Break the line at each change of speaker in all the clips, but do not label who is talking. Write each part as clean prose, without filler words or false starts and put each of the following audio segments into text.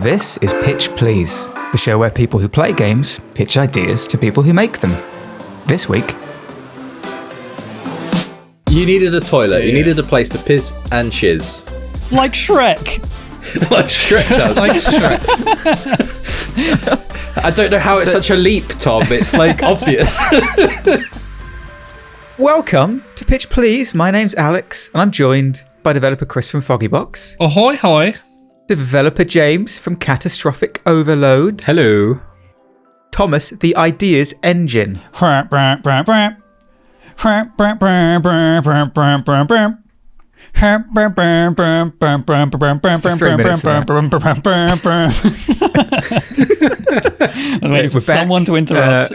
This is Pitch Please, the show where people who play games pitch ideas to people who make them. This week...
You needed a toilet, you needed a place to piss and shiz.
Like Shrek.
Like Shrek does.
Like Shrek.
I don't know how it's such a leap, Tom. It's like obvious.
Welcome to Pitch Please. My name's Alex, and I'm joined by developer Chris from Foggybox.
Ahoy, hoy.
Developer James from Catastrophic Overload.
Hello.
Thomas, the Ideas Engine.
It's the I'm waiting for someone to interrupt.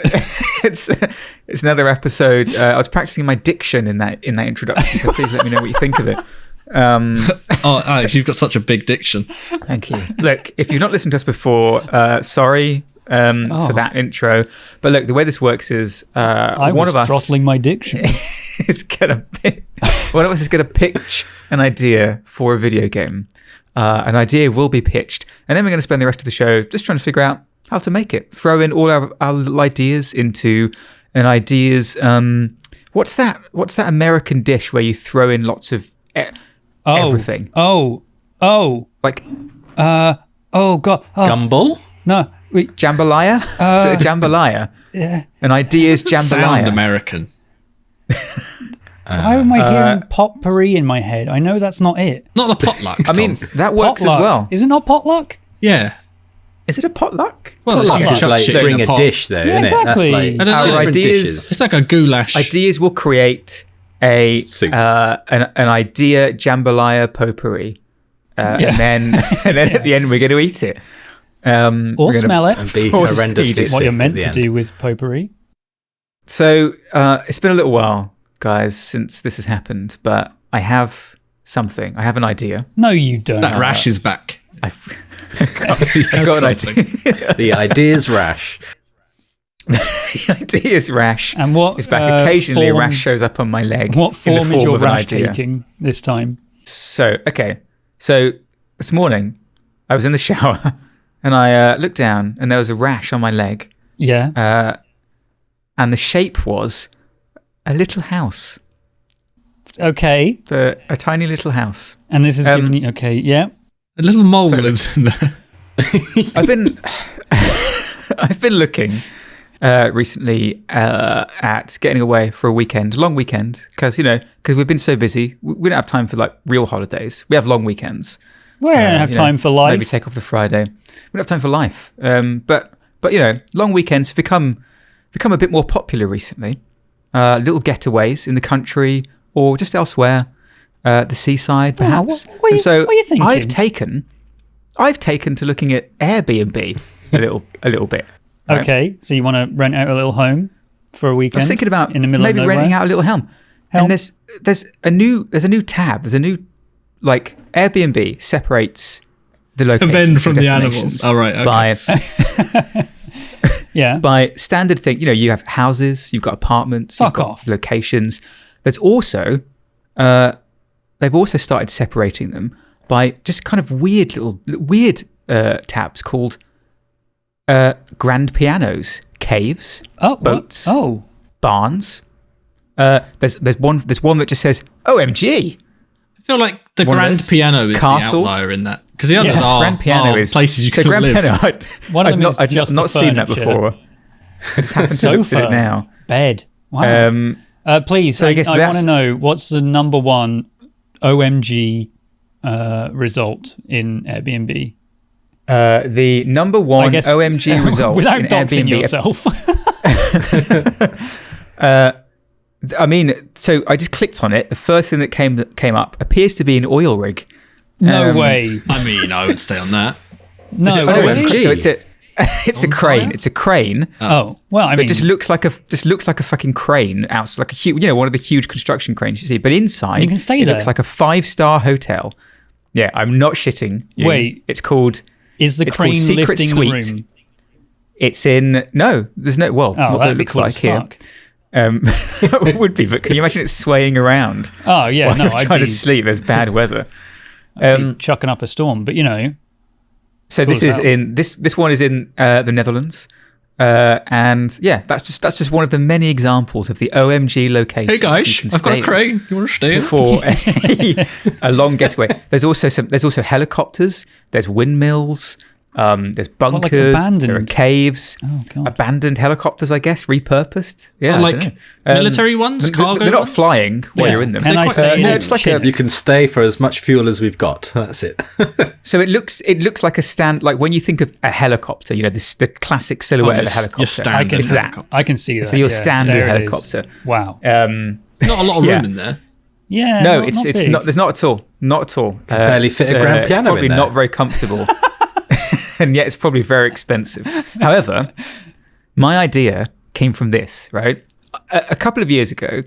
It's another episode. I was practicing my diction in that introduction, so please let me know what you think of it.
Oh, Alex, you've got such a big diction.
Thank you. Look, if you've not listened to us before, sorry for that intro. But look, the way this works is one of us
throttling my diction.
One of us is going to pitch an idea for a video game. An idea will be pitched, and then we're going to spend the rest of the show just trying to figure out how to make it. Throw in all our ideas into an ideas. What's that American dish where you throw in lots of everything?
Oh,
like
God.
Gumball?
No, wait.
Jambalaya? Is it a jambalaya?
Yeah.
An ideas jambalaya.
Sound American.
Why am I hearing potpourri in my head? I know that's not it.
Not a potluck, Tom.
I mean, that works
Potluck.
as well.
Is it not potluck?
Yeah.
Is it a potluck?
Well, it's
Potluck
you
is
chuck
like
shit
bring
in
a
pot.
dish, though,
Yeah,
isn't it?
exactly.
That's like
I don't know.
Our
different
ideas,
dishes.
It's like a goulash.
ideas will create a
Soup.
an idea jambalaya potpourri, and then at the end we're going to eat it.
Or smell it.
And be
Or
horrendously
speed it.
sick
What you're
at
meant
the
to
end.
do with potpourri.
So it's been a little while, guys, since this has happened, but I have something. I have an idea.
No, you don't.
that rash is back.
I've
He has
got an
something.
idea.
The ideas rash.
The idea is rash.
And what
It's back. Occasionally, a
form-
rash shows up on my leg.
What
in the
form is your
of an
rash
idea.
taking this time?
So this morning, I was in the shower and I looked down and there was a rash on my leg.
Yeah.
And the shape was a little house.
Okay.
A tiny little house.
And this is giving you... Okay, yeah.
A little mole lives in there.
I've been looking recently at getting away for a long weekend, because we've been so busy. We don't have time for like real holidays. We have long weekends.
We don't have time for life.
Maybe take off the Friday. We don't have time for life. But long weekends have become a bit more popular recently. Little getaways in the country or just elsewhere, the seaside perhaps.
What are you thinking?
I've taken to looking at Airbnb a little bit. Right?
Okay, so you want to rent out a little home for a weekend?
I was thinking about
in the middle
maybe
of nowhere?
renting out a little home. And there's a new tab. There's a new Airbnb separates the location
Ben from the
destinations
animals. All right. Okay.
by standard thing. You have houses, you've got apartments, you've got
off.
locations. There's also they've also started separating them by just kind of weird tabs called grand pianos, caves, boats, barns. There's one that just says OMG.
I feel like the
One of
grand
those
piano is
castles.
the outlier in that. Because the others are
grand piano is
places you
so
couldn't
grand
live.
piano.
One of them is
I've
just
not
the
seen that
furniture.
before. I just happened to look at it now.
Bed. Wow.
I
Please, I
guess
want
that's-
to know what's the number one OMG result in Airbnb?
The number one OMG result
without
in
doxing
Airbnb.
yourself.
I mean, so I just clicked on it. The first thing that came up appears to be an oil rig.
No way.
I mean, I would stay on that.
No.
it
really?
OMG?
So it's a crane. It's a crane.
Oh, well, I
But
mean,
it just looks like a fucking crane out, like a huge, one of the huge construction cranes you see. But inside,
You can stay
it
there.
looks like a 5-star hotel. Yeah, I'm not shitting. you.
Wait.
It's called.
is the
it's called
crane
Secret
lifting
Suite.
the room?
It's in. No, there's no. Well,
Oh,
what
that'd
it
be
looks
cool
like
as
here.
fuck.
It would be, but can you imagine it swaying around
Oh, yeah,
while
no,
you're
I'd
trying
be,
to sleep? There's bad weather.
I'd be chucking up a storm, but
So
Cool
this
as
is
hell.
in this one is in the Netherlands, and yeah, that's just one of the many examples of the OMG locations.
Hey guys,
you can
I've got
stay
a crane. You want to stay in?
for a long getaway. There's also helicopters. There's windmills. There's bunkers. There are
abandoned?
caves.
Oh, God.
Abandoned helicopters, I guess, repurposed. Yeah,
Oh,
I
like
don't know.
military ones, cargo
They're not
ones?
flying while
Yes.
you're in them.
Can I
quite
stay
small.
in
No,
it?
it's like
Shit.
a.
You can stay for as much fuel as we've got. That's it.
So it looks like a stand, like when you think of a helicopter, the classic silhouette of a
Your
helicopter.
standard
It's that.
helicopter.
I can see that.
So your
yeah.
standard
There it is.
helicopter.
Wow.
Not a lot of
Yeah.
room in there.
Yeah.
No,
not
it's
big.
not. There's not at all. Not at all.
barely fit a grand
it's
piano in
probably
there.
not very comfortable, and yet it's probably very expensive. However, my idea came from this. Right, a couple of years ago,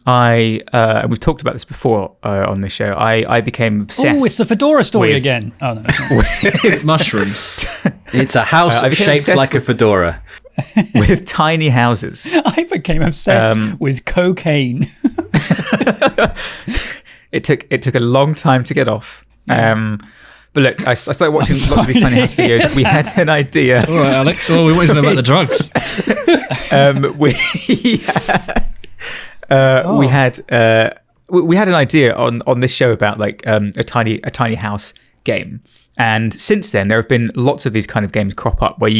and we've talked about this before on this show. I became obsessed.
Oh, it's the fedora story
with-
again. Oh no. it's not.
Mushrooms.
It's a house
I became
shaped
obsessed
like a
with-
fedora.
with tiny houses.
I became obsessed with cocaine.
It took a long time to get off. But look, I started watching lots of these tiny house videos. We had an idea.
All right, Alex. Well, we wanted to know about the drugs.
We had an idea on this show about like a tiny house game. And since then, there have been lots of these kind of games crop up where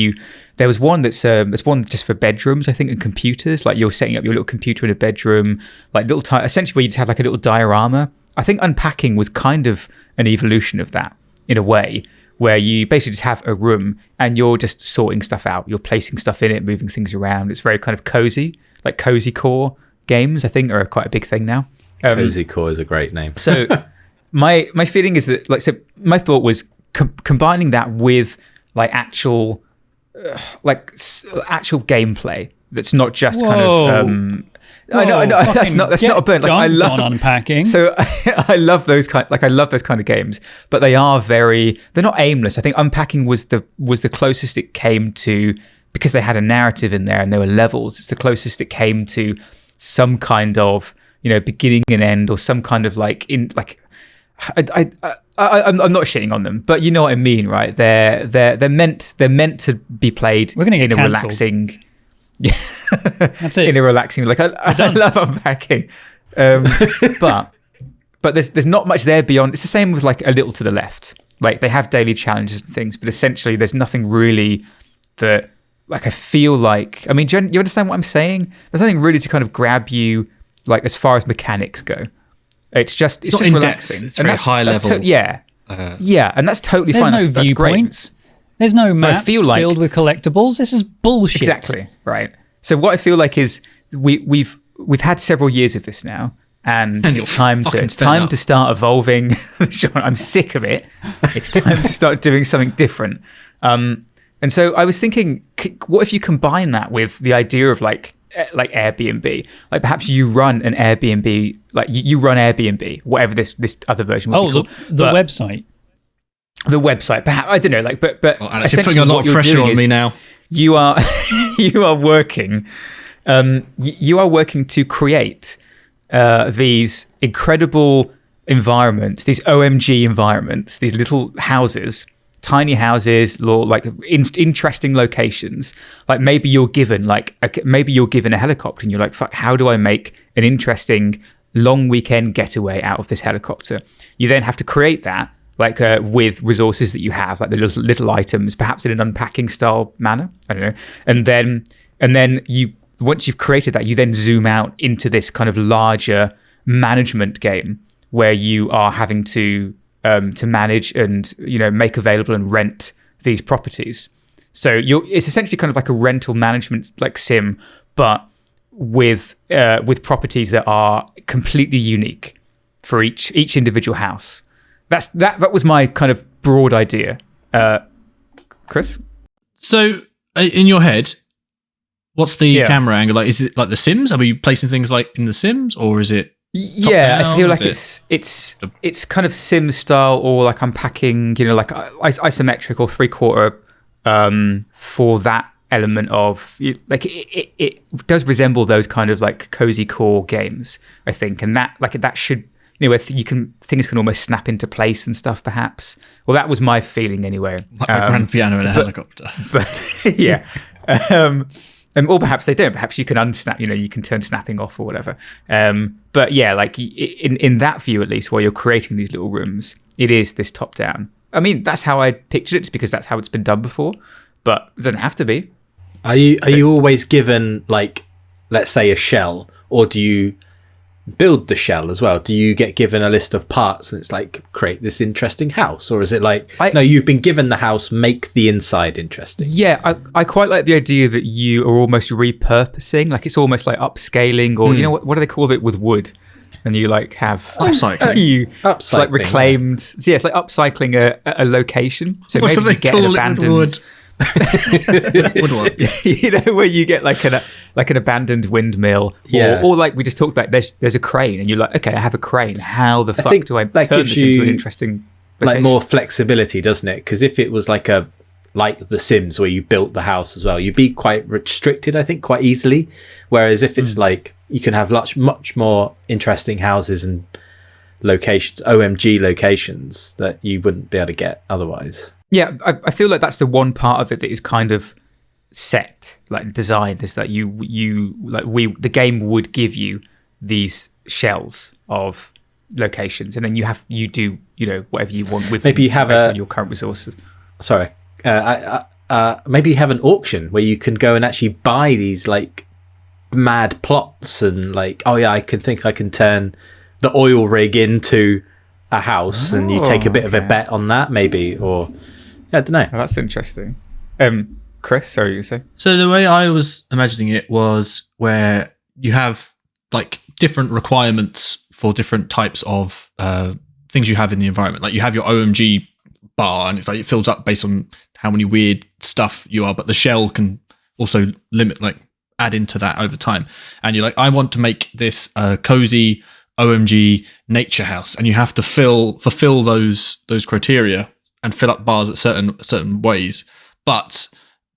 there was one there's one just for bedrooms, I think, and computers. Like you're setting up your little computer in a bedroom, like essentially where you just have like a little diorama. I think Unpacking was kind of an evolution of that in a way, where you basically just have a room and you're just sorting stuff out. You're placing stuff in it, moving things around. It's very kind of cozy, like cozy core games, I think, are quite a big thing now.
Cozy Core is a great name.
So my feeling is that my thought was combining that with like actual gameplay that's not just kind of I know that's not a burn. Like I love
Unpacking.
So I love those kind of games, but they're not aimless. I think Unpacking was the closest it came to, because they had a narrative in there and there were levels. It's the closest it came to some kind of beginning and end, or some kind of I'm not shitting on them, but you know what I mean, right? They're meant to be played
We're gonna get
in a
cancelled.
relaxing.
That's it.
In a relaxing, like I love Unpacking, but there's not much there beyond. It's the same with like A Little to the Left. Like they have daily challenges and things, but essentially there's nothing really that like I feel like. I mean, do you understand what I'm saying? There's nothing really to kind of grab you like as far as mechanics go. It's just
not in depth.
relaxing.
It's very high level.
Yeah, and that's totally
There's
fine.
no
That's great.
viewpoints. There's no maps
feel like-
filled with collectibles. This is bullshit.
Exactly, right. So what I feel like is we've had several years of this now, and
And
it's
you're
time
fucking
to start evolving. Sean, I'm sick of it. It's time to start doing something different. And so I was thinking, what if you combine that with the idea of like Airbnb? Like perhaps you run an Airbnb, like you run Airbnb, whatever this other version would be called.
The website.
The website, perhaps, I don't know, like, but
Well, Alex, you're putting a lot of pressure on me now.
You are working to create these incredible environments, these OMG environments, these little houses, tiny houses, like interesting locations. Like maybe you're given a helicopter, and you're like, fuck, how do I make an interesting long weekend getaway out of this helicopter? You then have to create that. Like with resources that you have, like the little items, perhaps in an Unpacking style manner. I don't know. And then you, once you've created that, you then zoom out into this kind of larger management game where you are having to manage and make available and rent these properties. So it's essentially kind of like a rental management like sim, but with properties that are completely unique for each individual house. That was my kind of broad idea. Chris?
So, in your head, what's the camera angle? Like, is it like The Sims? Are you placing things like in The Sims, or is it?
Yeah, I feel like
Is
it's kind of Sim style, or like Unpacking, like isometric or 3/4 for that element of like it does resemble those kind of like cozy core games, I think, and that should where things can almost snap into place and stuff. Perhaps. Well, that was my feeling anyway.
Like a grand piano in a helicopter.
But yeah. Or perhaps they don't. Perhaps you can unsnap. You can turn snapping off or whatever. But yeah, like in that view, at least, while you're creating these little rooms, it is this top down. I mean, that's how I pictured it, just because that's how it's been done before. But it doesn't have to be.
Are you always given, like, let's say a shell, or do you build the shell as well? Do you get given a list of parts and it's like, create this interesting house? Or is it like, no, you've been given the house, make the inside interesting?
Yeah, I quite like the idea that you are almost repurposing, like it's almost like upscaling, or what do they call it with wood? And you like have
upcycling.
It's like reclaimed. Yeah. So yeah, it's like upcycling a location. So
what
maybe you get an abandoned
wood?
Where you get like an abandoned windmill, or like we just talked about, there's a crane, and you're like, okay, I have a crane. How the fuck do I turn this into an interesting location?
Like more flexibility, doesn't it? Because if it was like The Sims, where you built the house as well, you'd be quite restricted, I think, quite easily. Whereas if it's like, you can have much more interesting houses and locations, OMG locations, that you wouldn't be able to get otherwise.
Yeah, I feel like that's the one part of it that is kind of set, like designed, is that the game would give you these shells of locations, and then you do whatever you want with
maybe you have
based on your current resources.
Sorry, maybe you have an auction where you can go and actually buy these like mad plots, and like, oh yeah, I can turn the oil rig into a house, and you take a bit of a bet on that, maybe, or. Yeah, I don't know.
Oh, that's interesting. Chris, sorry, you say?
So the way I was imagining it was where you have like different requirements for different types of things you have in the environment. Like you have your OMG bar, and it's like it fills up based on how many weird stuff you are, but the shell can also add into that over time. And you're like, I want to make this cozy OMG nature house, and you have to fulfill those criteria and fill up bars at certain ways, but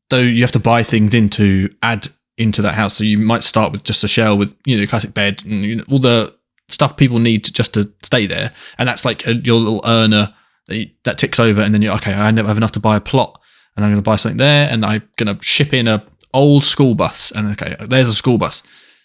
though you have to buy things to add into that house. So you might start with just a shell with classic bed and all the stuff people need just to stay there, and that's like your little earner that ticks over, and then you're okay. I never have enough to buy a plot, and I'm going to buy something there, and I'm going to ship in a old school bus, and okay, there's a school bus.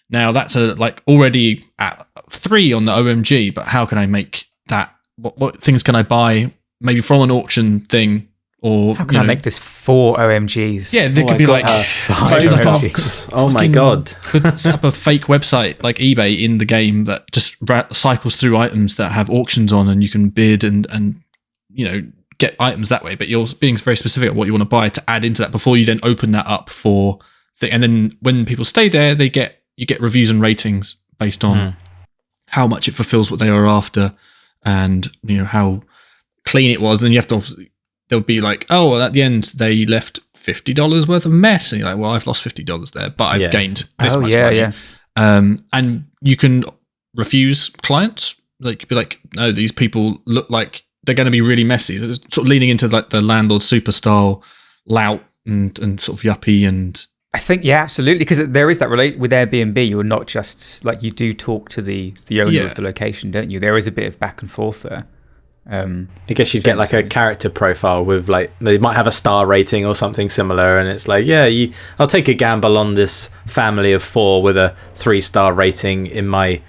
Now that's already at 3 on the OMG, but how can I make that? What things can I buy? Maybe from an auction thing, or
how can I make this 4 OMGs?
Yeah, there could be 5
OMGs. Oh my god!
Could set up a fake website like eBay in the game that just cycles through items that have auctions on, and you can bid and get items that way. But you're being very specific at what you want to buy to add into that before you then open that up for thing. And then when people stay there, you get reviews and ratings based on how much it fulfills what they are after, and how clean it was. Then you have to they'll be like, oh, well, at the end they left $50 worth of mess, and you're like, well, I've lost $50 there, but I've gained this much money. And you can refuse clients, like be like, no, these people look like they're going to be really messy. So it's sort of leaning into like the landlord super style lout and sort of yuppie. And
I think, yeah, absolutely, because there is that with Airbnb. You're not just like, you do talk to the owner of the location, don't you? There is a bit of back and forth there.
I guess you'd get like a character profile with like, they might have a star rating or something similar, and it's like, I'll take a gamble on this family of 4 with a 3-star rating in my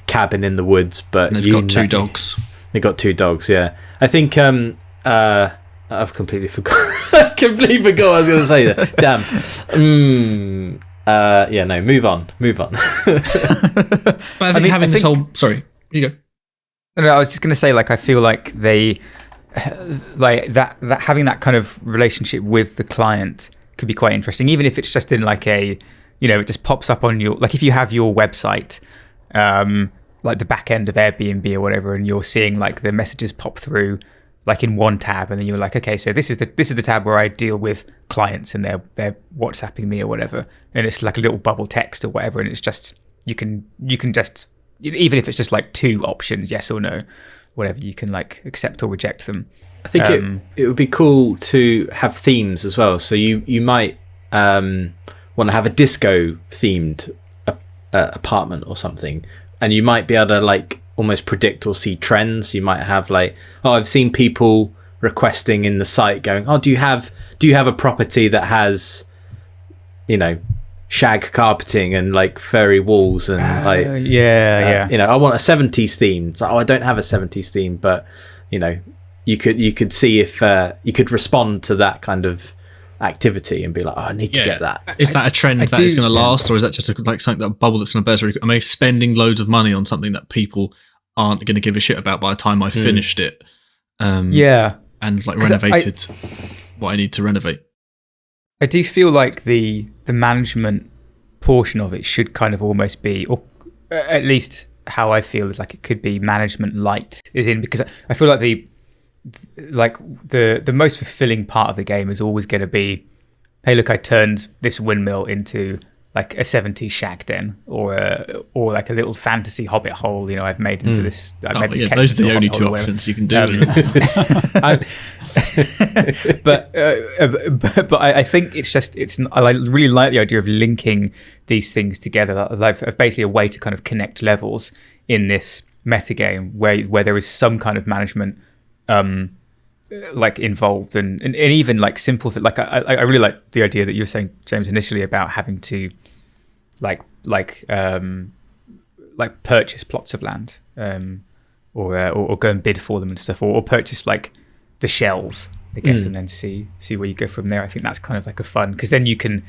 cabin in the woods, but
and they've got 2 dogs.
They got 2 dogs, yeah. I think I've completely forgot. I completely forgot what I was going to say there. Damn. No, move on.
But I think having this whole... Sorry, you go.
No, I was just going to say, like, I feel like they... Like, that having that kind of relationship with the client could be quite interesting, even if it's just in, like, a... it just pops up on your... Like, if you have your website... like the back end of Airbnb or whatever, and you're seeing like the messages pop through like in one tab, and then you're like, okay, so this is the tab where I deal with clients and they're WhatsApping me or whatever, and it's like a little bubble text or whatever, and it's just you can just, even if it's just like 2 options, yes or no, whatever, you can like accept or reject them.
I think it would be cool to have themes as well. So you might want to have a disco themed apartment or something. And you might be able to like almost predict or see trends. You might have like, I've seen people requesting in the site going, do you have a property that has, shag carpeting and like furry walls and like I want a 70s theme. It's like, I don't have a 70s theme, but you could see if you could respond to that kind of activity and be like, I need to get that.
Is that a trend that is going to last, or is that just something, that bubble that's going to burst? Am I spending loads of money on something that people aren't going to give a shit about by the time I finished it? And like renovated what I need to renovate.
I do feel like the management portion of it should kind of almost be, or at least how I feel is like it could be management light, because I feel like the most fulfilling part of the game is always going to be, hey, look, I turned this windmill into like a 70s shack den, or like a little fantasy hobbit hole. I've made into this.
Those are the only two options you can do.
But I think I really like the idea of linking these things together, like basically a way to kind of connect levels in this metagame where there is some kind of management like involved and even like simple like I really like the idea that you were saying, James, initially about having to like purchase plots of land or go and bid for them and stuff, or purchase like the shells, I guess, and then see where you go from there. I think that's kind of like a fun, because then you could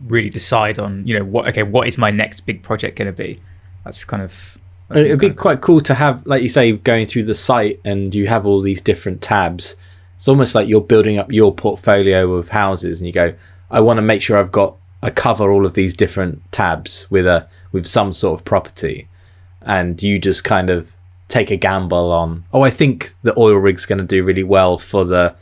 really decide on what is my next big project going to be. That's kind of
it'd be quite cool to have, like you say, going through the site and you have all these different tabs. It's almost like you're building up your portfolio of houses and you go, I want to make sure I cover all of these different tabs with some sort of property, and you just kind of take a gamble on, I think the oil rig's going to do really well for the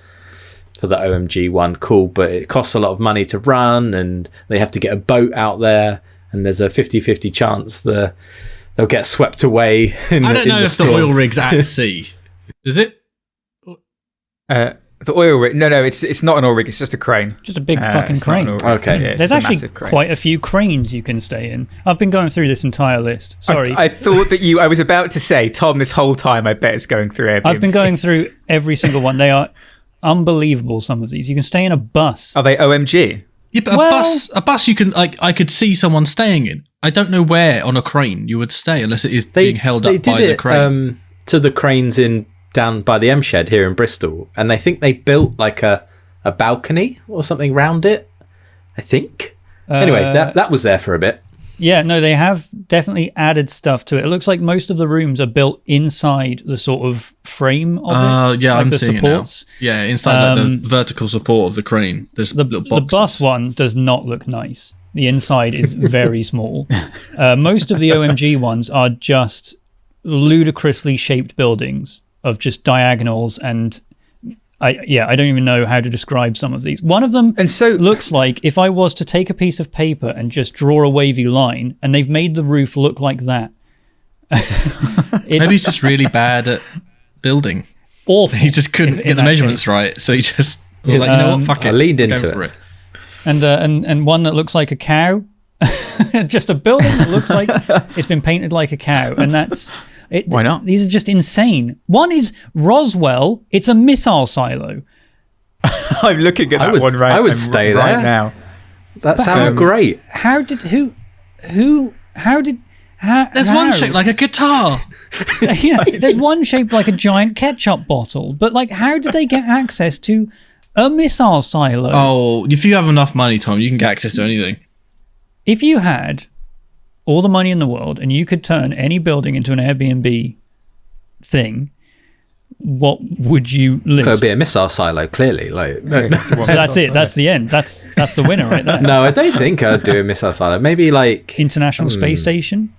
OMG one. Cool, but it costs a lot of money to run and they have to get a boat out there and there's a 50-50 chance they'll get swept away. I
don't know if the oil rig's at sea. Is it?
The oil rig? No, it's not an oil rig. It's just a crane.
Just a big fucking crane.
Okay.
Yeah,
there's actually quite a few cranes you can stay in. I've been going through this entire list. Sorry.
I thought that I was about to say, Tom, this whole time, I bet it's going through Airbnb.
I've been going through every single one. They are unbelievable, some of these. You can stay in a bus.
Are they OMG?
Yeah, but a bus you can, I could see someone staying in. I don't know where on a crane you would stay unless it is being held up by the crane.
To the cranes down by the M Shed here in Bristol, and I think they built like a balcony or something round it, I think. Anyway, that was there for a bit.
Yeah, no, they have definitely added stuff to it. It looks like most of the rooms are built inside the sort of frame of it.
Yeah,
like
I'm
the
seeing
supports.
it now. Yeah, inside like the vertical support of the crane. There's little boxes.
The bus one does not look nice. The inside is very small. Most of the OMG ones are just ludicrously shaped buildings of just diagonals, and I don't even know how to describe some of these. One of them looks like if I was to take a piece of paper and just draw a wavy line, and they've made the roof look like that.
Maybe he's just really bad at building.
Awful.
He just couldn't get the measurements right, so he just was like, you know what, fuck it.
I leaned into it.
And one that looks like a cow. Just a building that looks like it's been painted like a cow, and that's it.
Why not?
These are just insane. One is Roswell. It's a missile silo.
I'm looking at that one right.
I would stay
right
there
now.
That sounds great.
How did
There's one shaped like a guitar.
Yeah, there's one shaped like a giant ketchup bottle. But like, how did they get access to a missile silo?
Oh, if you have enough money, Tom, you can get access to anything.
If you had all the money in the world and you could turn any building into an Airbnb thing, what would you list?
It would be a missile silo, clearly. Like,
so that's it. That's the end. That's the winner right there.
No, I don't think I'd do a missile silo. Maybe like
International Space Station.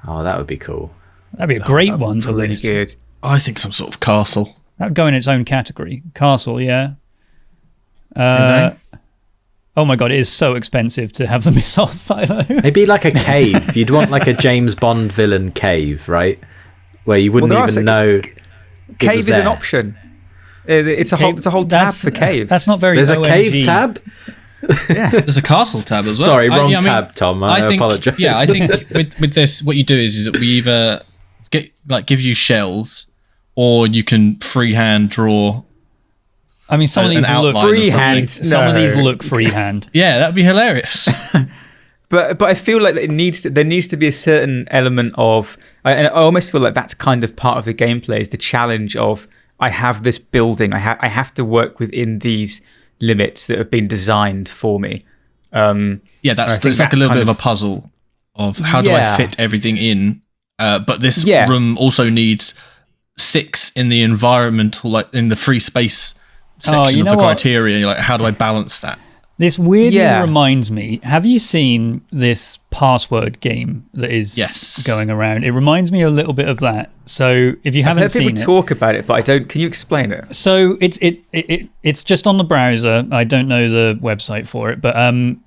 Oh, that would be cool.
That'd be a great one to list.
Good.
I think some sort of castle.
That'd go in its own category. Castle, yeah. Oh my god, it is so expensive to have the missile silo.
Maybe like a cave. You'd want like a James Bond villain cave, right? Where you wouldn't even know.
Cave is an option. It's a whole tab for caves.
That's not very.
There's
OMG.
a cave tab.
There's a castle tab as well.
Sorry, wrong tab, Tom. I
think,
apologise.
Yeah, I think with this, what you do is that we either give you shells, or you can freehand draw.
I mean, some of these look
freehand.
Some of these look freehand.
Yeah, that'd be hilarious.
But I feel like there needs to be a certain element of, and I almost feel like that's kind of part of the gameplay, is the challenge of, I have this building, I have to work within these limits that have been designed for me.
Yeah, it's like a little bit of a puzzle of how do I fit everything in. But this room also needs 6 in the environmental, like in the free space section of the criteria. Like, how do I balance that?
This weirdly reminds me, have you seen this password game that is going around? It reminds me a little bit of that. So if you haven't seen it... I've heard people
talk about it, but I don't... Can you explain it?
So it's just on the browser. I don't know the website for it, but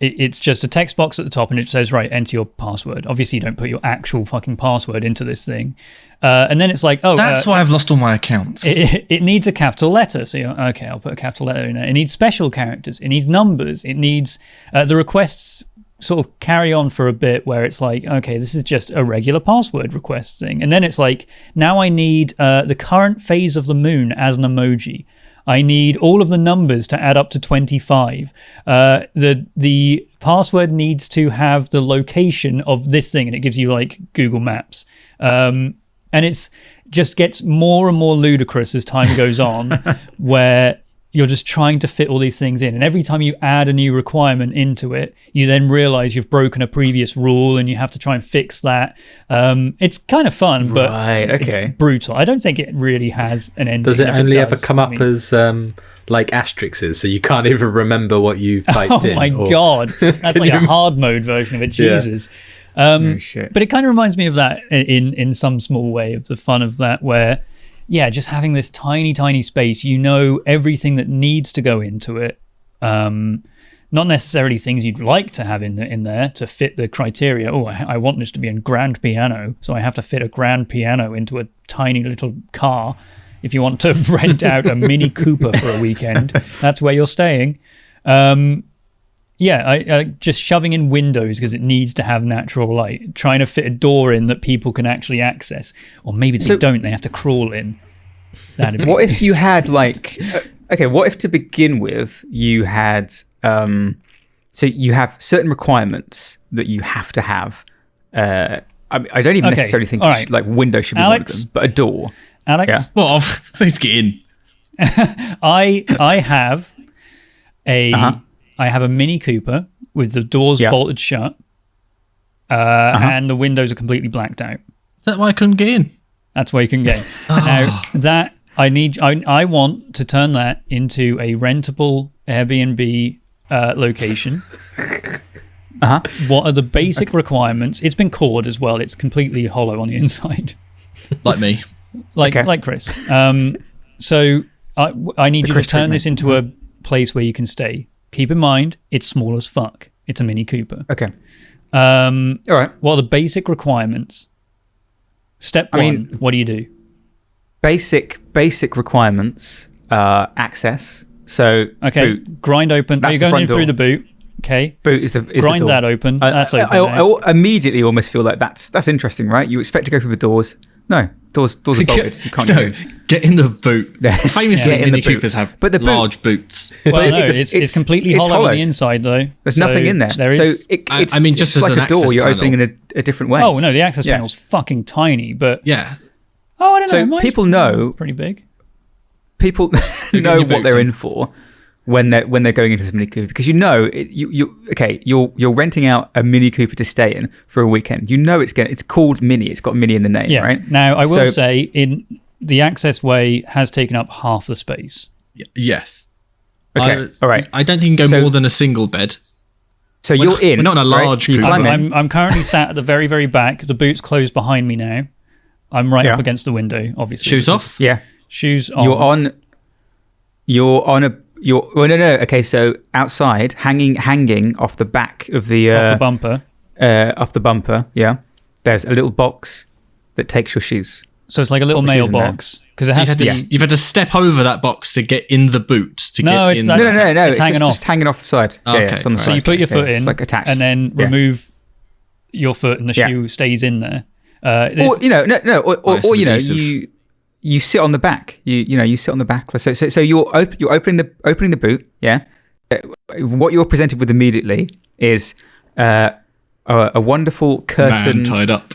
it's just a text box at the top and it says, right, enter your password. Obviously, you don't put your actual fucking password into this thing. And then it's like,
that's why I've lost all my accounts.
It needs a capital letter. So you're, okay, I'll put a capital letter in there. It needs special characters. It needs numbers. It needs the requests sort of carry on for a bit where it's like, okay, this is just a regular password request thing. And then it's like, now I need the current phase of the moon as an emoji. I need all of the numbers to add up to 25. The password needs to have the location of this thing, and it gives you like Google Maps. And it's just gets more and more ludicrous as time goes on, where you're just trying to fit all these things in. And every time you add a new requirement into it, you then realize you've broken a previous rule and you have to try and fix that. It's kind of fun, but it's brutal. I don't think it really has an ending.
Does it only ever come up as like asterisks, so you can't even remember what you've typed in?
Oh my God. That's like a hard mode version of it. Jesus. But it kind of reminds me of that in some small way, of the fun of that, where just having this tiny space, you know everything that needs to go into it, not necessarily things you'd like to have in there to fit the criteria. I want this to be a grand piano, so I have to fit a grand piano into a tiny little car. If you want to rent out a Mini Cooper for a weekend, that's where you're staying. I just shoving in windows because it needs to have natural light, trying to fit a door in that people can actually access, or maybe they don't, they have to crawl in.
What if you had like, what if to begin with you had, so you have certain requirements that you have to have. I don't even necessarily think like window should be one of them, but a door.
Alex?
Well, please get in.
I have a Mini Cooper with the doors bolted shut, and the windows are completely blacked out.
Is that why I couldn't get in?
That's why you can get in. Now, that I want to turn that into a rentable Airbnb location. What are the basic requirements? It's been cored as well. It's completely hollow on the inside.
Like me.
Like Chris. So I need you to turn this into a place where you can stay. Keep in mind, it's small as fuck. It's a Mini Cooper.
Okay.
All right. What are the basic requirements? Step one, what do you do?
Basic requirements, access. So, boot.
Grind open. You're going in through the boot. Okay.
Boot is the
grind
door.
That open. That's open.
I immediately almost feel like that's interesting, right? You expect to go through the doors. No, doors are bolted. You can't
get in the boot. Famously, Mini Coopers have large boots.
Well, no, it's completely hollow on the inside, though.
There's nothing in there.
There is.
So it's
just as
like
an
a door you're
panel.
opening in a different way.
Oh, no, the access panel's fucking tiny, but...
Yeah.
Oh, I don't know.
So people know...
Pretty big.
People know what they're in for when they're going into this Mini Cooper, because you're renting out a Mini Cooper to stay in for a weekend. You know it's called Mini. It's got Mini in the name, right?
Now I will say in the access way has taken up half the space.
Yes.
Okay. All right.
I don't think you can go more than a single bed.
So you're in.
We're not in a large Cooper.
I'm currently sat at the very, very back. The boot's closed behind me now. I'm right up against the window, obviously.
Shoes off?
Yeah.
Shoes on.
You're on a... no. Okay, so outside, hanging off the back of the...
off the bumper.
Off the bumper, yeah. There's a little box that takes your shoes.
So it's like a little
Put the shoes in
mailbox because it
So
has to be.
you've had to step over that box to get in the boot. To
No,
get
it's
in
not-
No.
It's hanging
just
off.
hanging off the side.
Okay,
it's on the
right.
So you
side.
put your foot
It's
in,
like attached,
and then
Yeah.
remove your foot, and the
Yeah.
shoe stays in there.
Or
it's
or
adhesive.
you sit on the back. You sit on the back. So you're opening the boot. Yeah. What you're presented with immediately is a wonderful
Man
curtained
tied up.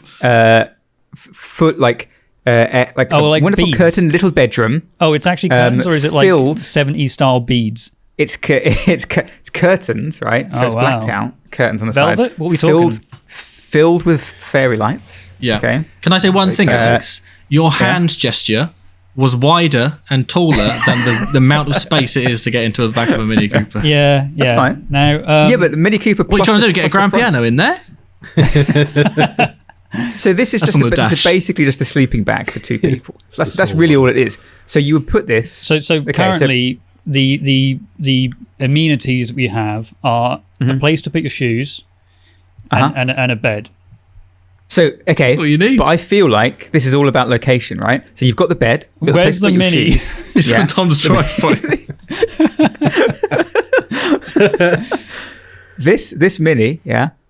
foot like a
like
wonderful
beads.
curtained little bedroom.
Oh, it's actually curtains, or is it like
filled-
70s style beads?
It's curtains, right? So
Oh,
it's blacked
wow.
out curtains on the
Velvet?
side.
What are we
filled,
talking?
Filled with fairy lights.
Yeah.
Okay.
Can I say one thing,
Okay.
Alex? Your hand gesture was wider and taller than the amount of space it is to get into the back of a Mini Cooper.
Yeah,
That's fine.
Now,
Yeah, but the Mini Cooper.
What are you trying to do? Get a grand piano in there?
So this is
That's
just
on the
this is
dash.
basically just a sleeping bag for two people. That's really all it is. So you would put this.
so currently the amenities we have are a place to put your shoes and a bed.
So okay,
That's what you need.
but I feel like this is all about location, right? So you've got the bed. You've got
Where's
place to
the
put your
Mini?
shoes.
It's
Yeah.
on Tom's driveway.
This Mini,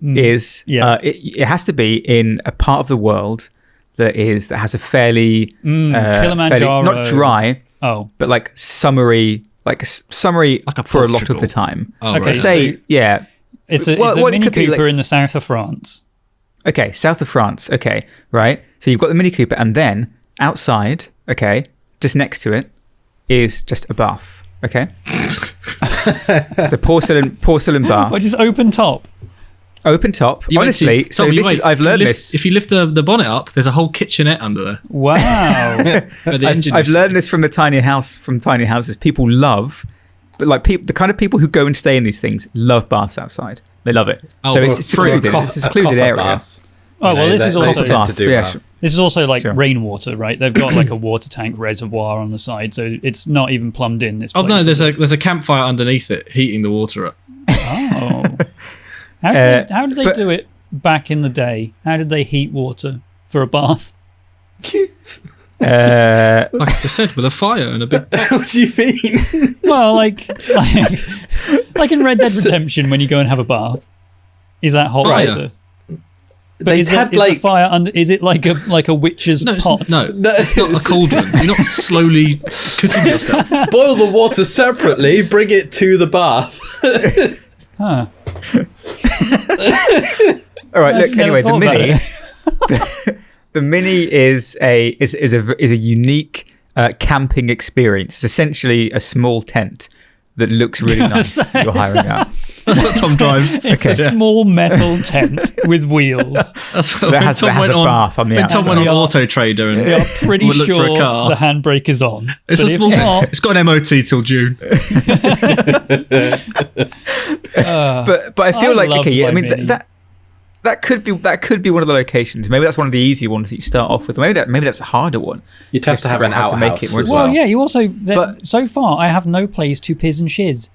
is
Yeah.
it has to be in a part of the world that has a fairly
Kilimanjaro.
not dry,
Oh,
but like summery,
Like a
for a lot of
Portugal.
the time.
Oh,
Okay,
right.
Say
so-
yeah.
it's a
Well, it
Mini
could be
Cooper
like-
in the south of France.
Okay, south of France. Okay, right. So you've got the Mini Cooper, and then outside, okay, just next to it is just a bath. Okay, it's a porcelain bath,
Or just open top.
open top.
You wait,
Honestly,
see,
so
Tom, you
this
wait.
is I've
If you
learned
lift-
this.
If you lift the bonnet up, there's a whole kitchenette under there.
Wow.
Where the engine
I've
used to
learned
be.
this from tiny houses. People love, but like the kind of people who go and stay in these things love baths outside. They love it.
Oh,
So
well,
it's secluded. It's a secluded area.
Oh, well, this is
they
also-
tend to do
Yeah,
that.
sure.
This is also like
Sure.
rainwater, right? They've got like a water tank reservoir on the side, so it's not even plumbed in. This
Oh
place,
no,
is it?
there's a campfire underneath it, heating the water up.
Oh. How did they
but-
do it back in the day? How did they heat water for a bath?
Like I just said, with a fire and a big.
What do you mean?
Well, like in Red Dead Redemption, when you go and have a bath, is that hot
Fire.
water? But
They
is,
had
is the
like
fire under? Is it like a witch's
No, it's,
pot?
no, it's not a cauldron. You're not slowly cooking yourself.
boil the water separately, bring it to the bath.
Huh.
All right.
I've
Look.
never
Anyway, the
thought about
Mini.
it.
The Mini is a unique camping experience. It's essentially a small tent that looks really nice. That you're hiring out.
That's what Tom drives.
It's
Okay.
a small metal tent with wheels.
That's what
That has a bath on the
when Tom went on
outside.
Auto Trader and
We are pretty
would look for a
sure
car.
the handbrake is on.
It's
But
a
if
small.
not,
It's got an MOT till June.
But I feel
I
like
love
okay.
my
I mean
Mini.
that could be one of the locations. Maybe that's one of the easy ones that you start off with. Maybe that's a harder one.
You'd have to have
figure
an
out how to make
outhouse
it more
as
as
well,
well.
yeah. You also
But-
so far I have no place to piss and shiz.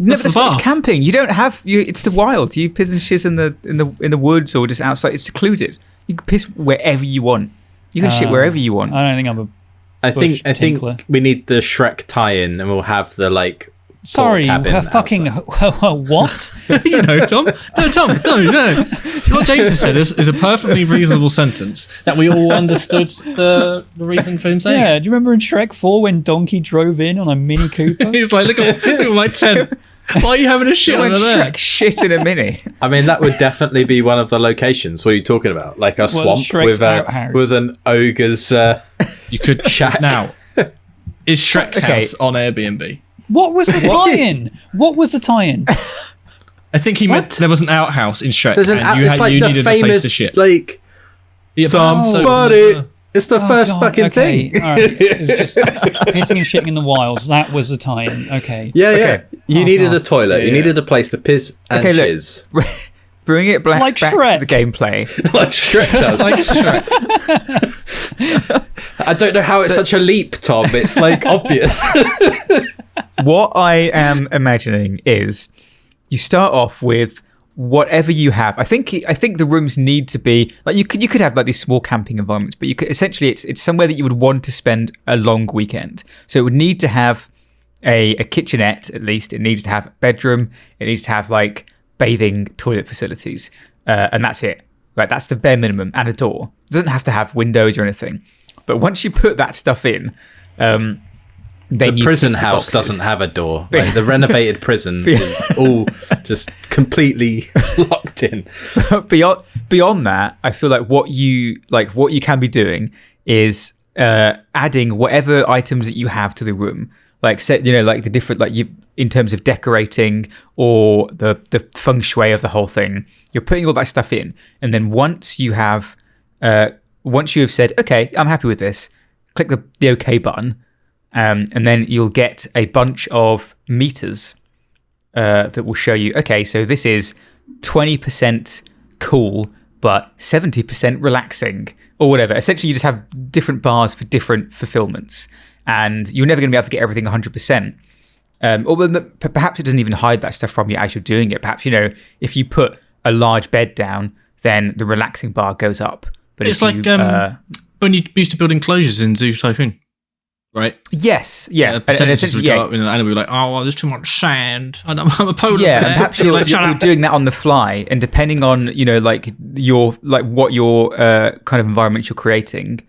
No,
That's
but
the
that's
bath.
camping. You don't have you. It's the wild. You piss and shiz in the woods or just outside. It's secluded. You can piss wherever you want. You can shit wherever you want.
I don't think I'm a.
I think
tinkler.
we need the Shrek tie-in, and we'll have the like.
Sorry,
cabin
her fucking what?
You know, Tom. No, Tom. No. What James has said is a perfectly reasonable sentence that we all understood the reason for him saying.
Yeah, do you remember in Shrek 4 when Donkey drove in on a Mini Cooper?
He's like, look at my tent. Why are you having a shit
When
over there?
Shrek shit in a Mini.
I mean, that would definitely be one of the locations. What are you talking about? Like a swamp
Shrek's outhouse.
with an ogre's.
You could
Shack.
now. Is Shrek's
Okay.
house on Airbnb?
What was the tie-in? What was the tie-in?
I think he meant
What?
there was an outhouse in Shrek,
There's an.
and you
It's like
you
the
needed a place to
famous
shit.
like
Yeah, but so-
somebody. It's the first
Oh, God,
fucking
okay.
thing.
All right. It was just pissing and shitting in the wilds. That was the tie-in. Okay.
Yeah,
Okay.
You
Oh,
needed
God.
a toilet.
Yeah,
You
yeah.
needed a place to piss and
Okay, look.
shiz.
Bring it back,
Like
back
Shrek.
to the gameplay.
Like Shrek does.
like Shrek.
I don't know how it's such a leap, Tom. It's like obvious.
What I am imagining is you start off with whatever you have. I think the rooms need to be like you could have like these small camping environments, but you could essentially it's somewhere that you would want to spend a long weekend. So it would need to have a kitchenette at least. It needs to have a bedroom. It needs to have like bathing toilet facilities, and that's it. Right, that's the bare minimum, and a door. It doesn't have to have windows or anything. But once you put that stuff in, then
the prison house doesn't have a door. Like, the renovated prison is all just completely locked in.
Beyond that, I feel like what you can be doing is adding whatever items that you have to the room. Like like the different in terms of decorating or the feng shui of the whole thing. You're putting all that stuff in, and then once you have said, okay, I'm happy with this, click the OK button. And then you'll get a bunch of meters that will show you, okay, so this is 20% cool, but 70% relaxing, or whatever. Essentially, you just have different bars for different fulfillments, and you're never going to be able to get everything 100%. Or perhaps it doesn't even hide that stuff from you as you're doing it. Perhaps, if you put a large bed down, then the relaxing bar goes up. But
it's like when you used to build enclosures in Zoo Tycoon. Right.
Yes. Yeah.
Percentages would go up, and we'd be like, "Oh, well, there's too much sand. I'm a polar bear."
Yeah, and perhaps you're doing that on the fly, and depending on what your kind of environment you're creating,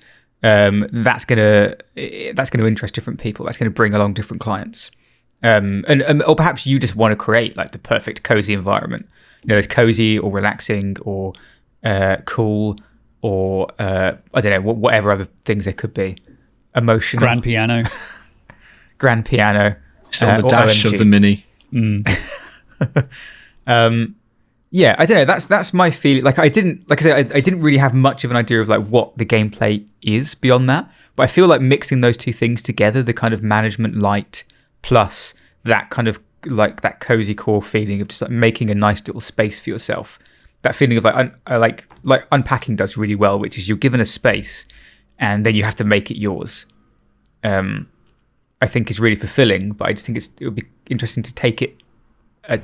that's gonna interest different people. That's gonna bring along different clients, or perhaps you just want to create like the perfect cozy environment. It's cozy or relaxing or cool or I don't know whatever other things there could be. Emotional.
Grand piano.
It's on the dash
OMG.
of the Mini.
Yeah, I don't know. That's my feeling. I didn't really have much of an idea of like what the gameplay is beyond that. But I feel like mixing those two things together, the kind of management light plus that kind of like that cozy core feeling of just like making a nice little space for yourself. That feeling of like unpacking does really well, which is you're given a space and then you have to make it yours. I think is really fulfilling, but I just think it would be interesting to take it a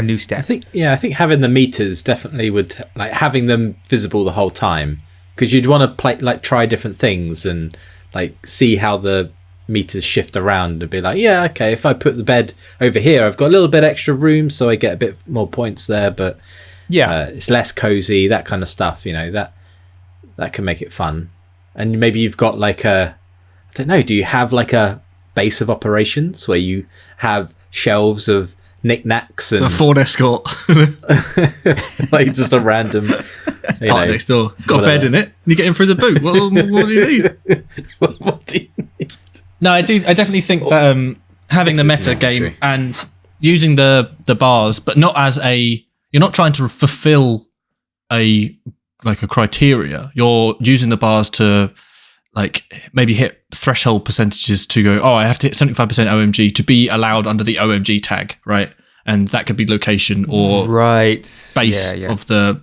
new step.
I think having the meters definitely would, like, having them visible the whole time, because you'd want to try different things and like see how the meters shift around and be like, yeah, okay, if I put the bed over here, I've got a little bit extra room, so I get a bit more points there, but it's less cozy, that kind of stuff. That can make it fun. And maybe you've got like I don't know, do you have like a base of operations where you have shelves of knickknacks and
a Ford Escort,
like just a random
next door. It's got a bed in it. And you get in through the boot. What do you need?
What do you need?
No, I definitely think that having the meta game and using the bars, but not as you're not trying to fulfill a criteria. You're using the bars to like maybe hit threshold percentages to go, I have to hit 75% OMG to be allowed under the OMG tag, right? And that could be location or base of the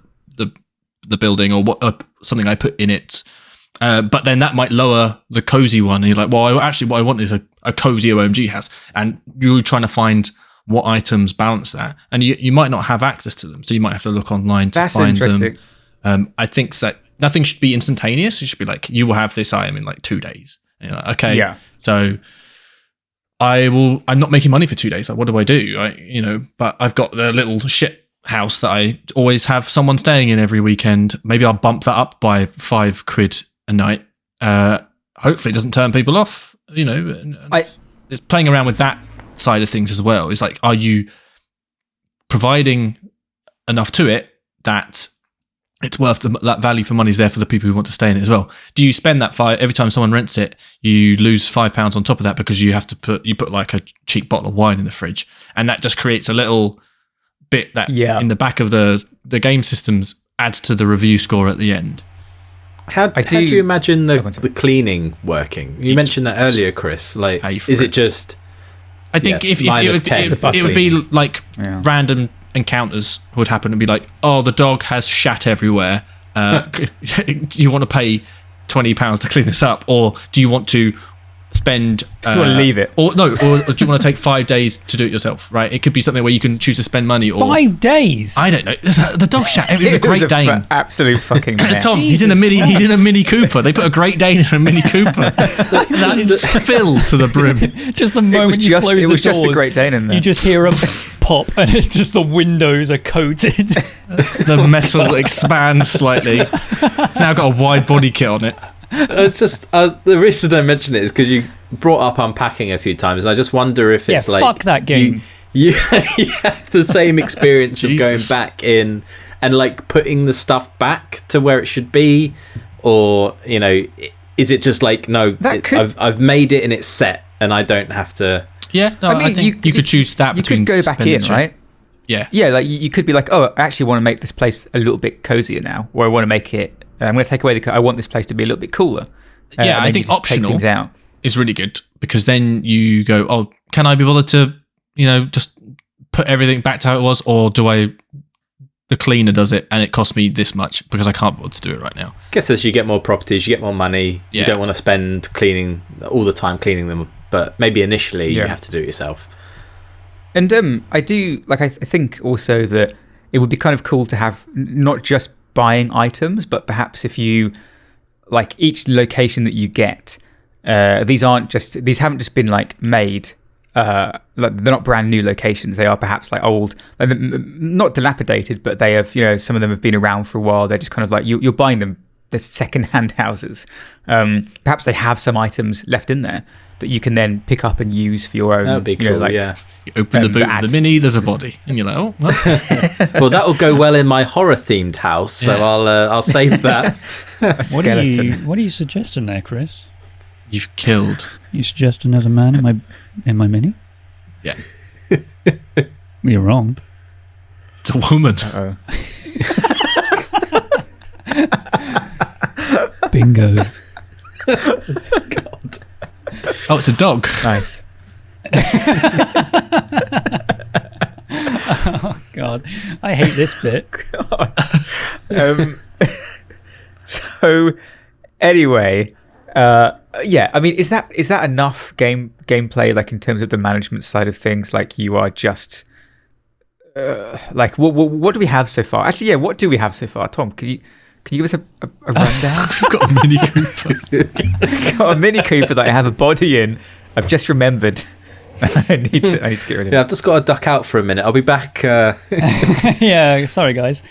building or what something I put in it. But then that might lower the cozy one. And you're like, well, what I want is a cozy OMG house. And you're trying to find what items balance that. And you might not have access to them. So you might have to look online to find them. I think that nothing should be instantaneous. It should be like, you will have this item in like 2 days. And you're like, okay, so I'm not making money for 2 days. Like, what do I do? But I've got the little shit house that I always have someone staying in every weekend. Maybe I'll bump that up by £5 a night. Hopefully it doesn't turn people off. It's playing around with that side of things as well. It's like, are you providing enough to it that it's worth that value for money is there for the people who want to stay in it as well? Do you spend that every time someone rents it, you lose £5 on top of that because you have to put like a cheap bottle of wine in the fridge, and that just creates a little bit that in the back of the game systems adds to the review score at the end.
How do you imagine the cleaning working? You mentioned that earlier, Chris. Like, is it just?
I think if it would be like random encounters would happen and be like, the dog has shat everywhere. Do you want to pay £20 to clean this up, or do you want to spend.
You want to leave it.
Or do you want to take 5 days to do it yourself? Right. It could be something where you can choose to spend money. Or
5 days.
I don't know. The dog shack. It was a Great Dane.
Absolute fucking mess.
Tom, he's in a Mini Cooper. They put a Great Dane in a Mini Cooper. That is filled to the brim.
Just the moment you close the doors,
it was just a Great Dane in there.
You just hear a pop, and it's just the windows are coated.
The metal expands slightly. It's now got a wide body kit on it.
It's just the reason I mention it is because you brought up unpacking a few times, and I just wonder if it's like
fuck that game.
You have the same experience of going back in and like putting the stuff back to where it should be, or is it just like I've made it and it's set and I don't have to.
Yeah, no, I think you could choose that.
You could go back in, right?
Yeah,
like you could be like, oh, I actually want to make this place a little bit cozier now, or I want to make it. I'm going to take away I want this place to be a little bit cooler.
I think optional is really good, because then you go, oh, can I be bothered to, just put everything back to how it was, or the cleaner does it and it costs me this much because I can't bother to do it right now.
I guess as you get more proproperties, you get more money. You don't want to spend all the time cleaning them, but maybe initially you have to do it yourself.
And I think also that it would be kind of cool to have not just buying items, but perhaps if you like each location that you get, these haven't just been like made, like they're not brand new locations. They are perhaps like old, not dilapidated, but they have, some of them have been around for a while. They're just kind of like you're buying them. They're second-hand houses. Perhaps they have some items left in there that you can then pick up and use for your own.
That would be cool. You
open the boot of the Mini, there's a body, and you're like, oh, well.
Well, that will go well in my horror-themed house, so I'll save that.
A skeleton.
What are you suggesting there, Chris?
You've killed.
You suggesting there's a man in my Mini?
Yeah.
You're wrong.
It's a woman.
Uh-oh.
Bingo.
God.
Oh, it's a dog.
Nice.
Oh God, I hate this bit.
So anyway, I mean, is that enough gameplay, like in terms of the management side of things? Like you are just like what do we have so far? Actually, what do we have so far? Tom, can you give us a rundown?
I've got a Mini Cooper.
Got a Mini Cooper that I have a body in. I've just remembered. I need to get rid of it.
Yeah, I've just got to duck out for a minute. I'll be back.
Yeah, sorry guys.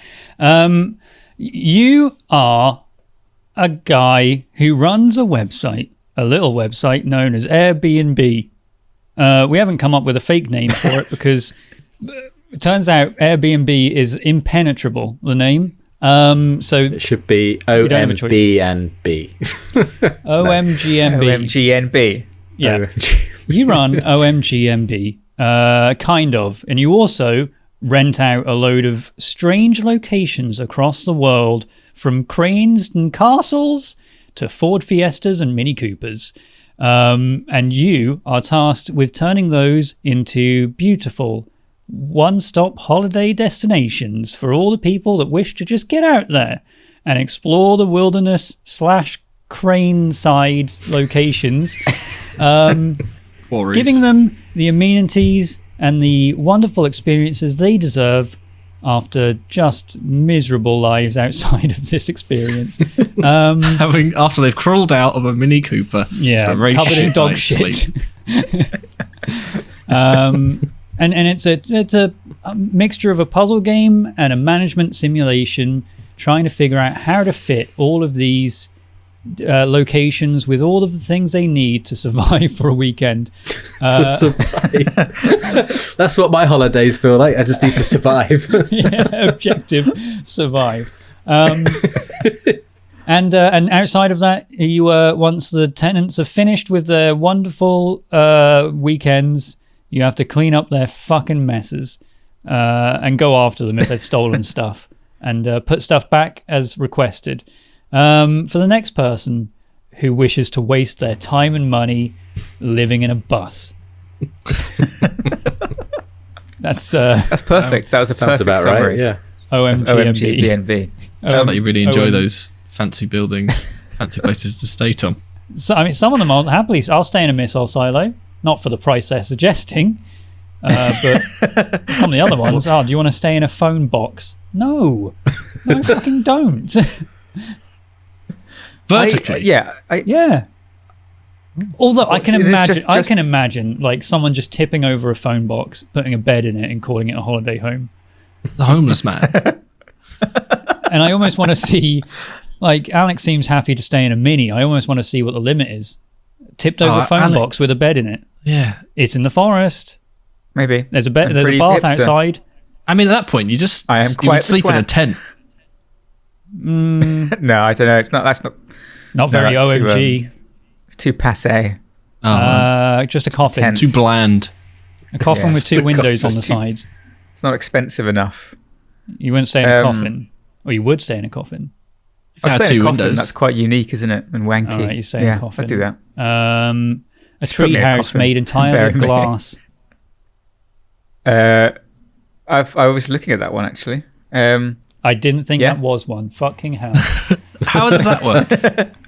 You are a guy who runs a little website known as Airbnb. We haven't come up with a fake name for it because it turns out Airbnb is impenetrable, the name. So
it should be OMGnB.
OMGnB.
OMGnB.
Yeah.
OMG.
You run OMGnB, kind of, and you also rent out a load of strange locations across the world, from cranes and castles to Ford Fiestas and Mini Coopers. And you are tasked with turning those into beautiful one-stop holiday destinations for all the people that wish to just get out there and explore the wilderness / crane side locations, giving them the amenities and the wonderful experiences they deserve after just miserable lives outside of this experience.
After they've crawled out of a Mini Cooper,
covered in dog shit. And it's a mixture of a puzzle game and a management simulation, trying to figure out how to fit all of these locations with all of the things they need to survive for a weekend.
That's what my holidays feel like. I just need to survive.
Objective survive. And outside of that, you once the tenants are finished with their wonderful weekends, you have to clean up their fucking messes and go after them if they've stolen stuff and put stuff back as requested. For the next person who wishes to waste their time and money living in a bus. That's
perfect. That was a
sounds
perfect
about
summary.
right. Yeah.
OMGnB.
Sound like you really enjoy those fancy buildings, fancy places to stay, Tom.
So, I mean, some of them I'll stay in a missile silo, not for the price they're suggesting, but some of the other ones. Do you want to stay in a phone box? No, I fucking don't.
Vertically,
yeah. Although I can imagine like someone just tipping over a phone box, putting a bed in it, and calling it a holiday home.
The homeless man.
And I almost want to see, like, Alex seems happy to stay in a mini. I almost want to see what the limit is. Tipped over phone box with a bed in it.
Yeah.
It's in the forest.
Maybe.
There's a bed. There's a bath outside.
I mean, at that point, you would sleep in a tent.
No, I don't know. That's
not very OMG.
It's too passé.
Just a coffin.
Too bland.
A coffin with two windows on the sides.
It's not expensive enough.
You wouldn't stay in a coffin. Or you would stay in a coffin.
I'd stay in a coffin.
Windows.
That's quite unique, isn't it? And wanky.
All right, you stay in a coffin.
I'd do that.
A tree house made entirely of glass.
I was looking at that one, actually.
I didn't think that was one. Fucking hell.
How does that work?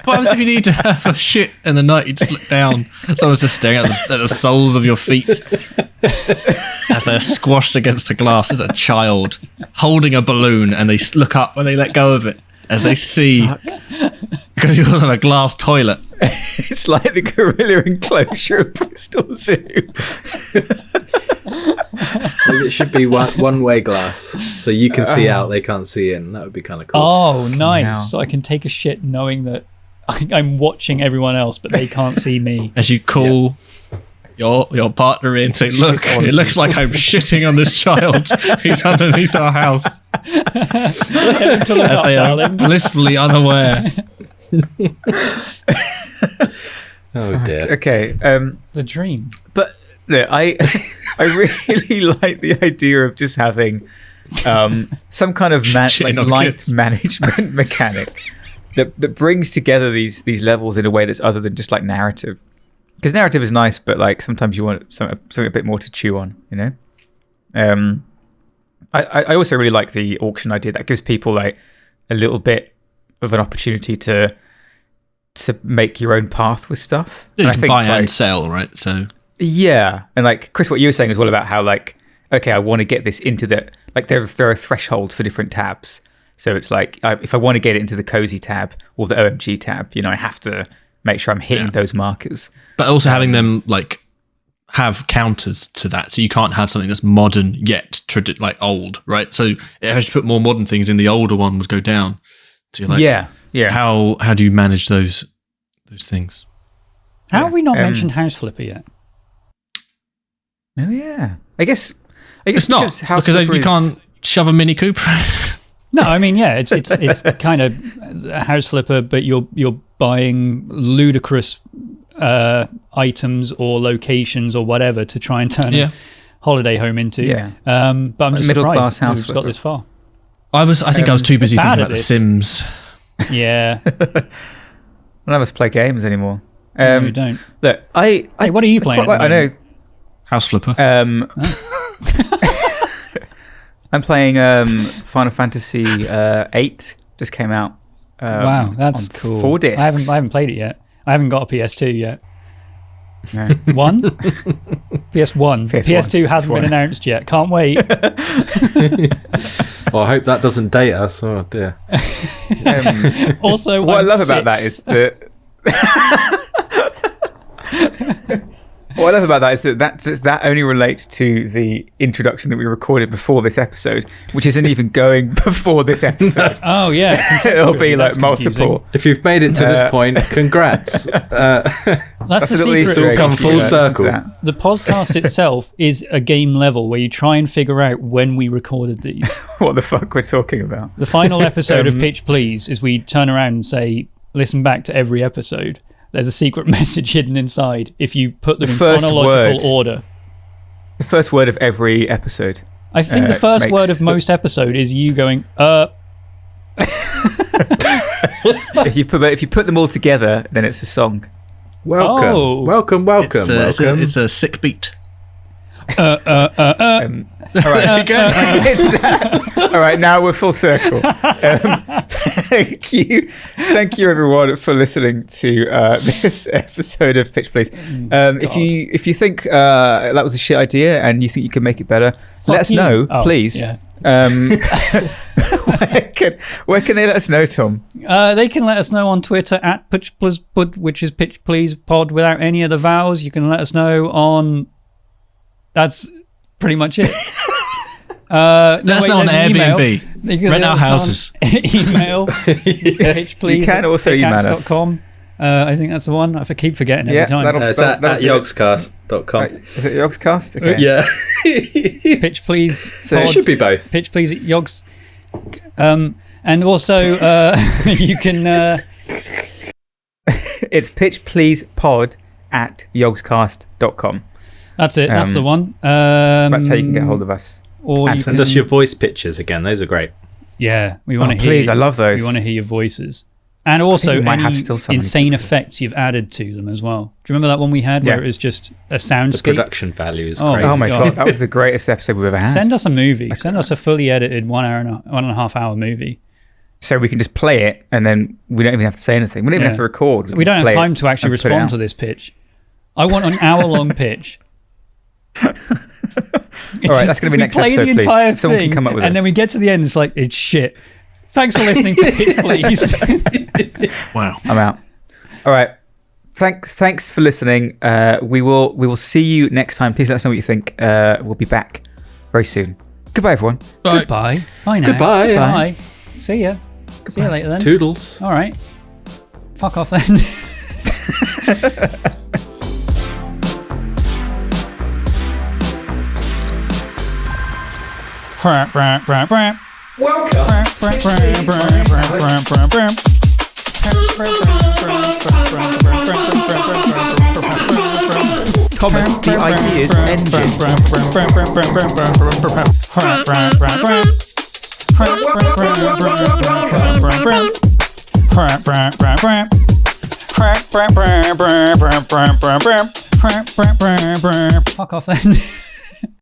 What happens if you need to have a shit in the night? You just look down. Someone's just staring at the soles of your feet as they're squashed against the glass as a child holding a balloon, and they look up when they let go of it as they see because you're on a glass toilet.
It's like the gorilla enclosure of Bristol Zoo.
Maybe it should be one-way glass, so you can see out, they can't see in. That would be kind of cool.
Oh, nice! Wow. So I can take a shit knowing that I'm watching everyone else, but they can't see me.
As you call your partner in, say, "Look, it looks like I'm shitting on this child. He's underneath our house." As they are blissfully unaware.
Oh dear.
Okay.
The dream.
But look, I really like the idea of just having some kind of light management mechanic that brings together these levels in a way that's other than just like narrative. Because narrative is nice, but like sometimes you want something a bit more to chew on, you know. I also really like the auction idea. That gives people like a little bit of an opportunity to make your own path with stuff.
Yeah, you can buy and sell, right? So
yeah, and like Chris, what you were saying as well about how like, okay, I want to get this into the like there are thresholds for different tabs. So it's like if I want to get it into the cozy tab or the OMG tab, you know, I have to make sure I'm hitting those markers.
But also having them like have counters to that, so you can't have something that's modern yet like old, right? So as you put more modern things in, the older one would go down. So you're like, yeah. How do you manage those things?
How have we not mentioned House Flipper yet?
Oh yeah, I guess
it's not because you can't shove a Mini Cooper.
No, I mean, yeah, it's kind of a House Flipper, but you're buying ludicrous items or locations or whatever to try and turn a holiday home into. Yeah. But I'm just
middle
surprised
class house
we've got this far.
I think I was too busy thinking about The Sims.
Yeah.
None of us play games anymore.
No, we don't.
Look,
hey, what are you playing?
I know.
House Flipper.
I'm playing Final Fantasy 8. Just came out.
Wow, that's cool.
4 discs.
I haven't played it yet. I haven't got a PS2 yet.
No.
One? PS1. PS2 hasn't been announced yet. Can't wait.
Well, I hope that doesn't date us. Oh dear.
Also,
what I love about that is that. What I love about that is that only relates to the introduction that we recorded before this episode, which isn't even going before this episode.
Oh yeah,
it'll be like multiple.
Confusing. If you've made it to this point, congrats.
That's the secret.
It's all come full circle.
The podcast itself is a game level where you try and figure out when we recorded these.
What the fuck we're talking about?
The final episode of Pitch Please is we turn around and say, listen back to every episode. There's a secret message hidden inside if you put them in chronological order.
The first word of every episode.
I think the first word of most episode is you going,
If you put them all together, then it's a song.
Welcome.
Oh.
Welcome.
It's a sick beat.
All right. It's that. All right, now we're full circle. Thank you, everyone, for listening to this episode of Pitch Please. If you think that was a shit idea and you think you can make it better, let us know, please.
Yeah.
Where can they let us know, Tom?
They can let us know on Twitter at Pitch Please Pod, which is Pitch Please Pod without any of the vowels. You can let us know on. That's pretty much it.
Let us know on Airbnb. Rent our houses.
Email. Pitch Please.
You can also email us.
I think that's the one. I keep forgetting every time.
It's at yogscast.com.
Is it Yogscast? Okay.
Yeah.
Pitch Please.
So it should be both.
Pitch Please Yogs. And also you can.
It's pitchpleasepod@yogscast.com.
That's it. That's the one.
That's how you can get hold of us.
Or you
send us your voice pictures again. Those are great.
Yeah, we want to hear.
Please, I love those.
We want to hear your voices, and also any insane effects you've added to them as well. Do you remember that one we had where it was just a soundscape?
The production value is crazy.
Oh my god, that was the greatest episode we've ever had.
Send us a movie. Send us a fully edited 1 hour and 1.5 hour movie.
So we can just play it, and then we don't even have to say anything. We don't even have to record.
So we don't have time to actually respond to this pitch. I want an hour-long pitch.
All right, that's going to be next episode,
please. We play the entire
Someone
thing,
can come up with
and then we get to the end, it's like, it's shit. Thanks for listening to Pitch Please.
Wow.
I'm out. All right. Thanks for listening. We will see you next time. Please let us know what you think. We'll be back very soon. Goodbye, everyone.
Bye.
Goodbye. Bye now.
Goodbye.
Bye. See ya. Goodbye. See you later then.
Toodles.
All right. Fuck off then.
Thomas, the ideas engine.
Fuck off then.